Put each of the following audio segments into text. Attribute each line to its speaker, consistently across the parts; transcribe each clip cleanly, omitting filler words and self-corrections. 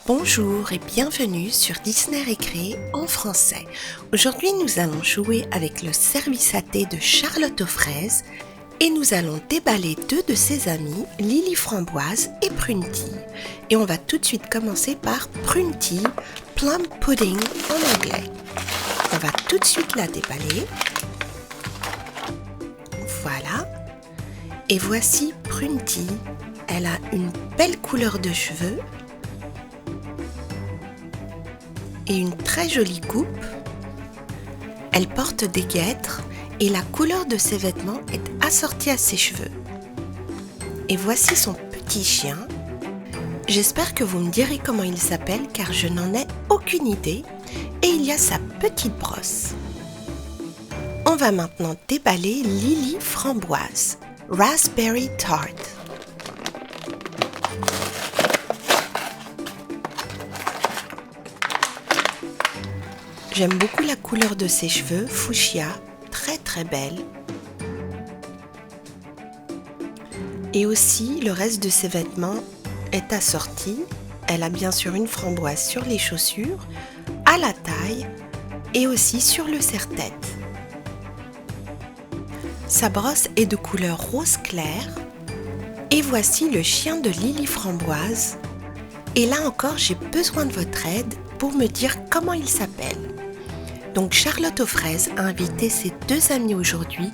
Speaker 1: Bonjour et bienvenue sur Disney Récré en français. Aujourd'hui, nous allons jouer avec le service à thé de Charlotte aux fraises et nous allons déballer deux de ses amis, Lily Framboise et Prunty. Et on va tout de suite commencer par Prunty, Plum Pudding en anglais. On va tout de suite la déballer. Voilà. Et voici Prunty. Elle a une belle couleur de cheveux et une très jolie coupe. Elle porte des guêtres et la couleur de ses vêtements est assortie à ses cheveux. Et voici son petit chien. J'espère que vous me direz comment il s'appelle car je n'en ai aucune idée. Et il y a sa petite brosse. On va maintenant déballer Lily Framboise, Raspberry Tart. J'aime beaucoup la couleur de ses cheveux, fuchsia, très belle. Et aussi, le reste de ses vêtements est assorti. Elle a bien sûr une framboise sur les chaussures, à la taille et aussi sur le serre-tête. Sa brosse est de couleur rose clair. Et voici le chien de Lily Framboise. Et là encore, j'ai besoin de votre aide pour me dire comment il s'appelle. Donc Charlotte aux fraises a invité ses deux amis aujourd'hui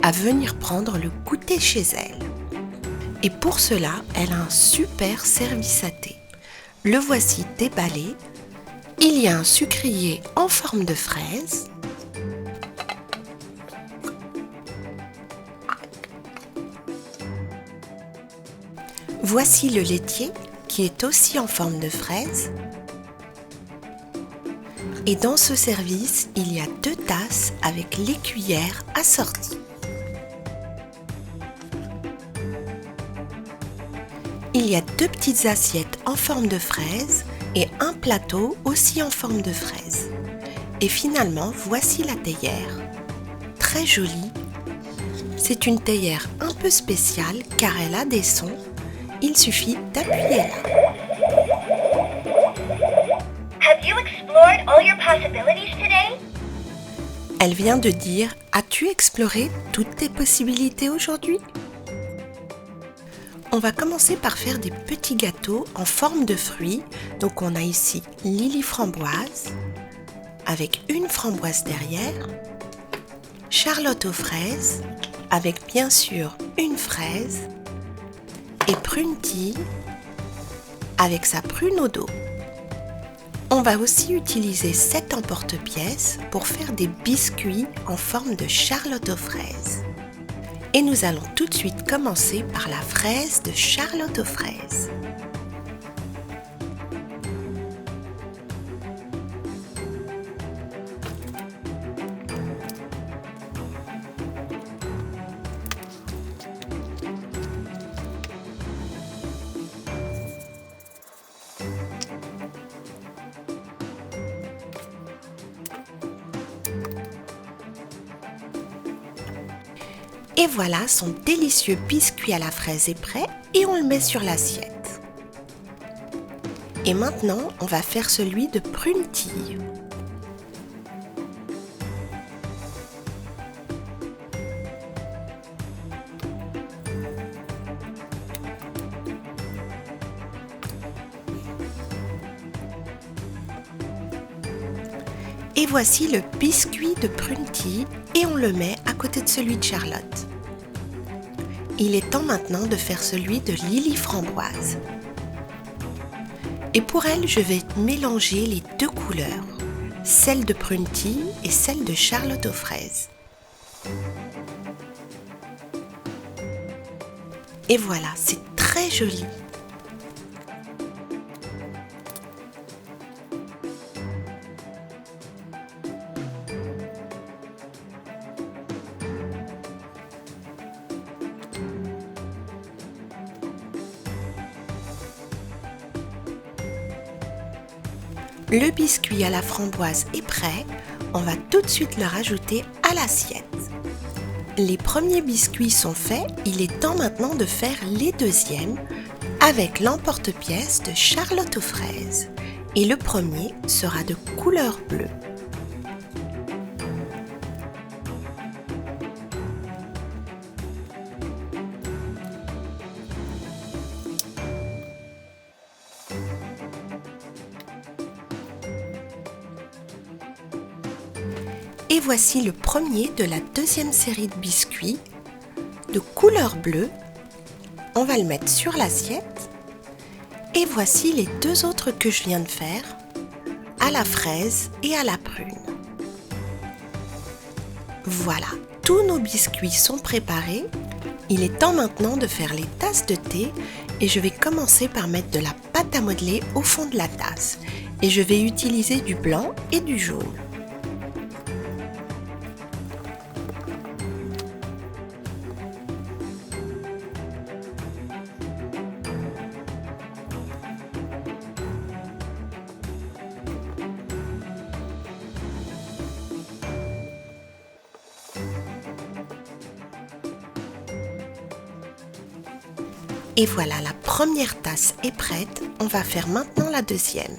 Speaker 1: à venir prendre le goûter chez elle. Et pour cela, elle a un super service à thé. Le voici déballé. Il y a un sucrier en forme de fraise. Voici le laitier qui est aussi en forme de fraise. Et dans ce service, il y a 2 tasses avec les cuillères assorties. Il y a 2 petites assiettes en forme de fraise et un plateau aussi en forme de fraise. Et finalement, voici la théière. Très jolie. C'est une théière un peu spéciale car elle a des sons. Il suffit d'appuyer là.
Speaker 2: Have you explored all your possibilities today?
Speaker 1: Elle vient de dire « As-tu exploré toutes tes possibilités aujourd'hui ?» On va commencer par faire des petits gâteaux en forme de fruits. Donc on a ici Lily Framboise, avec une framboise derrière. Charlotte aux fraises, avec bien sûr une fraise. Et Prunty, avec sa prune au dos. On va aussi utiliser cet emporte-pièce pour faire des biscuits en forme de Charlotte aux fraises. Et nous allons tout de suite commencer par la fraise de Charlotte aux fraises. Et voilà, son délicieux biscuit à la fraise est prêt et on le met sur l'assiette. Et maintenant, on va faire celui de Prunty. Et voici le biscuit de Prunty et on le met à côté de celui de Charlotte. Il est temps maintenant de faire celui de Lily Framboise. Et pour elle, je vais mélanger les 2 couleurs, celle de Prunty et celle de Charlotte aux fraises. Et voilà, c'est très joli. Le biscuit à la framboise est prêt, on va tout de suite le rajouter à l'assiette. Les premiers biscuits sont faits, il est temps maintenant de faire les deuxièmes avec l'emporte-pièce de Charlotte aux fraises. Et le premier sera de couleur bleue. Et voici le premier de la deuxième série de biscuits de couleur bleue. On va le mettre sur l'assiette. Et voici les deux autres que je viens de faire, à la fraise et à la prune. Voilà, tous nos biscuits sont préparés. Il est temps maintenant de faire les tasses de thé et je vais commencer par mettre de la pâte à modeler au fond de la tasse. Et je vais utiliser du blanc et du jaune. Et voilà, la première tasse est prête. On va faire maintenant la deuxième.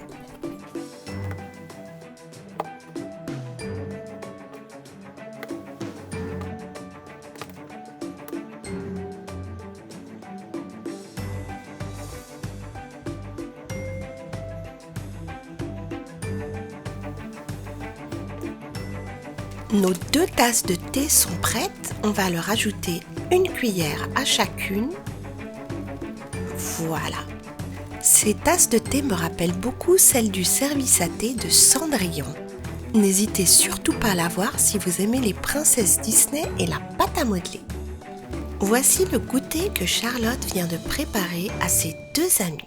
Speaker 1: Nos deux tasses de thé sont prêtes. On va leur ajouter une cuillère à chacune. Voilà. Ces tasses de thé me rappellent beaucoup celles du service à thé de Cendrillon. N'hésitez surtout pas à la voir si vous aimez les princesses Disney et la pâte à modeler. Voici le goûter que Charlotte vient de préparer à ses deux amis.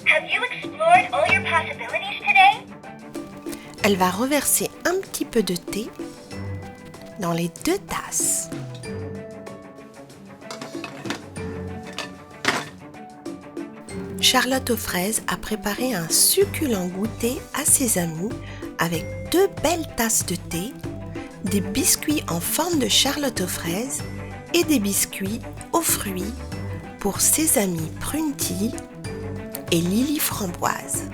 Speaker 2: Have you explored all your possibilities today?
Speaker 1: Elle va reverser un petit peu de thé dans les deux tasses. Charlotte aux fraises a préparé un succulent goûter à ses amis avec deux belles tasses de thé, des biscuits en forme de Charlotte aux fraises et des biscuits aux fruits pour ses amis Prunty et Lily Framboise.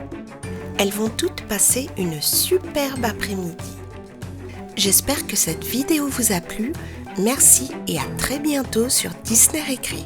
Speaker 1: Elles vont toutes passer une superbe après-midi. J'espère que cette vidéo vous a plu. Merci et à très bientôt sur Disney Récré.